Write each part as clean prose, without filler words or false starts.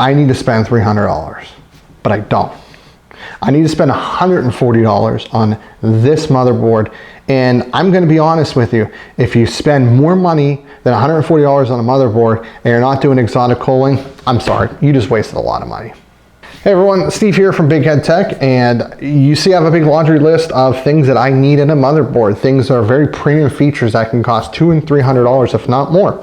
I need to spend $300, but I don't. I need to spend $140 on this motherboard. And I'm going to be honest with you, if you spend more money than $140 on a motherboard and you're not doing exotic cooling, I'm sorry, you just wasted a lot of money. Hey everyone, Steve here from Big Head Tech, and you see I have a big laundry list of things that I need in a motherboard. Things that are very premium features that can cost $200 and $300, if not more.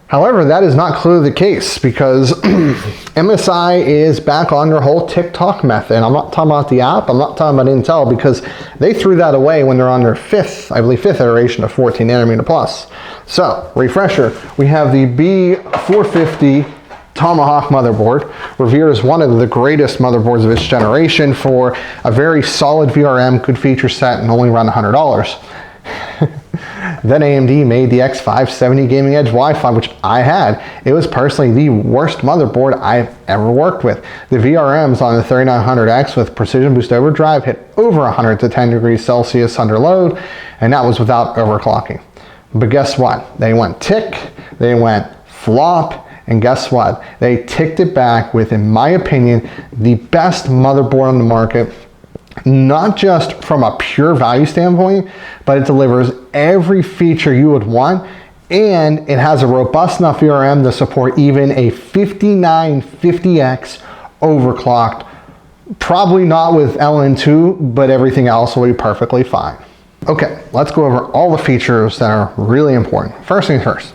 However, that is not clearly the case because MSI is back on their whole TikTok method. I'm not talking about the app, I'm not talking about Intel, because they threw that away when they're on their fifth iteration of 14 nanometer plus. So, refresher, we have the B550 Tomahawk motherboard, revered as one of the greatest motherboards of its generation for a very solid VRM, good feature set, and only around $100. Then AMD made the X570 Gaming Edge Wi-Fi, which I had. It was personally the worst motherboard I've ever worked with. The VRMs on the 3900X with Precision Boost Overdrive hit over 110 degrees Celsius under load, and that was without overclocking. But guess what? They went tick, they went flop, and guess what? They ticked it back with, in my opinion, the best motherboard on the market. Not just from a pure value standpoint, but it delivers every feature you would want, and it has a robust enough VRM to support even a 5950X overclocked. Probably not with LN2, but everything else will be perfectly fine. Okay, let's go over all the features that are really important. First things first.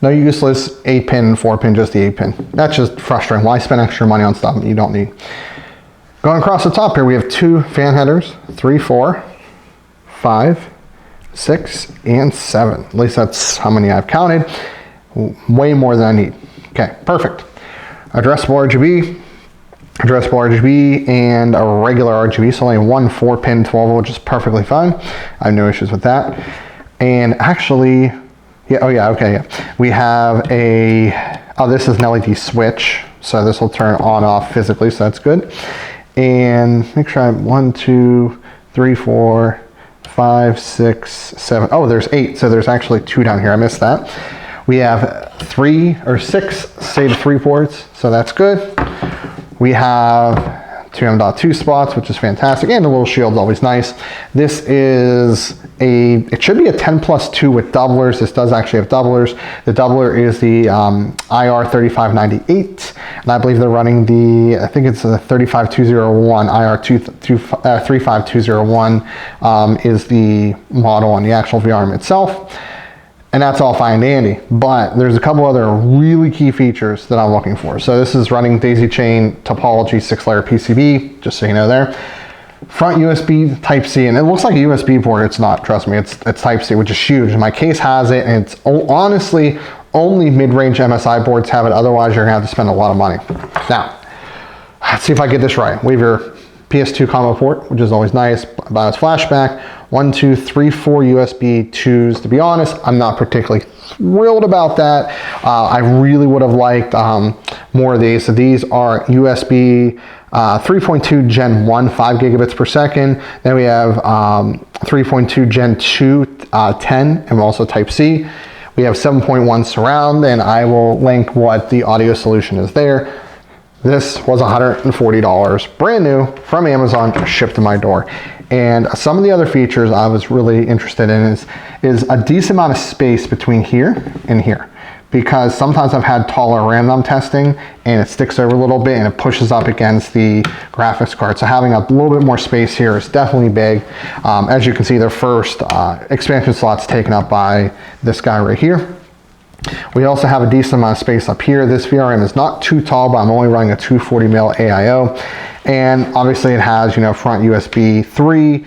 No useless 8-pin and 4-pin, just the 8-pin. That's just frustrating. Why spend extra money on stuff that you don't need? Going across the top here, we have 2 fan headers, 3, 4, 5, 6, and 7. At least that's how many I've counted. Way more than I need. Okay, perfect. Addressable RGB, and a regular RGB, so only one 4-pin 12, which is perfectly fine. I have no issues with that. And actually, we have this is an LED switch, so this will turn on off physically, so that's good. And make sure I have 1, 2, 3, 4, 5, 6, 7. Oh, there's 8, so there's actually 2 down here. I missed that. We have 6 SATA 3 ports, so that's good. We have 2 M.2 spots, which is fantastic, and the little shield's always nice. This is it should be a 10+2 with doublers. This does actually have doublers. The doubler is the IR3598, and I believe they're running I think it's the 35201, IR35201 is the model on the actual VRM itself. And that's all fine and dandy, but there's a couple other really key features that I'm looking for. So this is running daisy chain topology 6-layer PCB, just so you know there. Front USB Type-C, and it looks like a USB port. It's not, trust me, it's Type-C, which is huge. My case has it, and it's honestly only mid-range MSI boards have it. Otherwise, you're gonna have to spend a lot of money. Now, let's see if I get this right. We have your PS2 combo port, which is always nice. BIOS flashback, 1, 2, 3, 4 USB 2s. To be honest, I'm not particularly thrilled about that. I really would have liked more of these. So these are USB 3.2 Gen 1, 5 gigabits per second. Then we have 3.2 Gen 2, 10, and also Type-C. We have 7.1 surround, and I will link what the audio solution is there. This was $140, brand new from Amazon, shipped to my door. And some of the other features I was really interested in is a decent amount of space between here and here. Because sometimes I've had taller RAM that I'm testing and it sticks over a little bit and it pushes up against the graphics card. So having a little bit more space here is definitely big. As you can see, the first expansion slot's taken up by this guy right here. We also have a decent amount of space up here. This VRM is not too tall, but I'm only running a 240mm AIO. And obviously it has, front USB 3.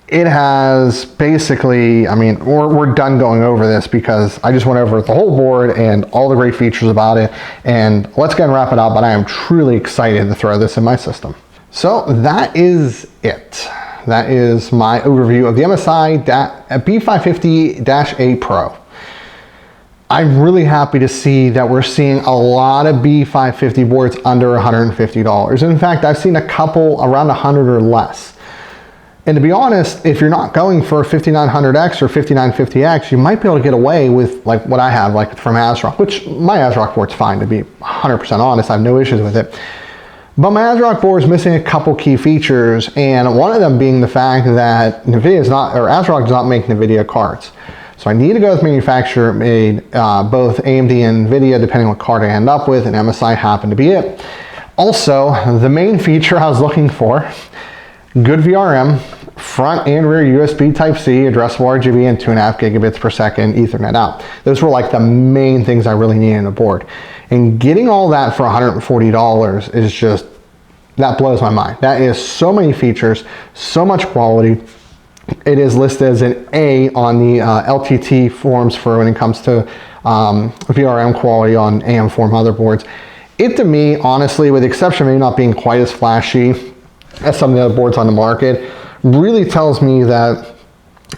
It has basically, we're done going over this because I just went over the whole board and all the great features about it. And let's go and wrap it up, but I am truly excited to throw this in my system. So that is it. That is my overview of the MSI B550-A Pro. I'm really happy to see that we're seeing a lot of B550 boards under $150. In fact, I've seen a couple around 100 or less. And to be honest, if you're not going for a 5900X or 5950X, you might be able to get away with like what I have, like from ASRock, which my ASRock board's fine, to be 100% honest. I have no issues with it. But my ASRock board is missing a couple key features, and one of them being the fact that ASRock does not make NVIDIA cards. So I need to go with manufacturer made, both AMD and NVIDIA, depending on what card I end up with, and MSI happened to be it. Also, the main feature I was looking for, good VRM, front and rear USB Type-C, addressable RGB, and 2.5 gigabits per second Ethernet out. Those were like the main things I really needed in a board. And getting all that for $140 is just, that blows my mind. That is so many features, so much quality. It is listed as an A on the LTT forums for when it comes to VRM quality on AM4 motherboards. It, to me, honestly, with the exception of maybe not being quite as flashy as some of the other boards on the market, really tells me that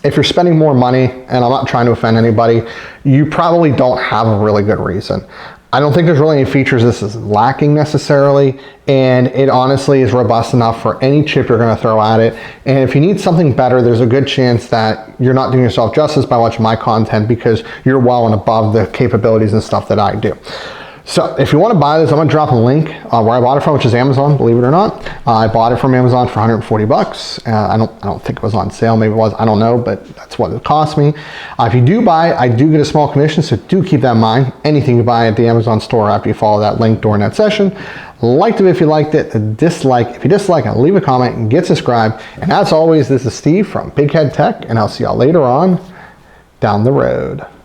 if you're spending more money, and I'm not trying to offend anybody, you probably don't have a really good reason. I don't think there's really any features this is lacking necessarily, and it honestly is robust enough for any chip you're going to throw at it. And if you need something better, there's a good chance that you're not doing yourself justice by watching my content, because you're well and above the capabilities and stuff that I do. So if you want to buy this, I'm going to drop a link where I bought it from, which is Amazon, believe it or not. I bought it from Amazon for 140 bucks. I don't think it was on sale. Maybe it was. I don't know, but that's what it cost me. If you do buy, I do get a small commission, so do keep that in mind. Anything you buy at the Amazon store after you follow that link during that session. Like it if you liked it, dislike if you dislike it, leave a comment and get subscribed. And as always, this is Steve from Big Head Tech, and I'll see y'all later on down the road.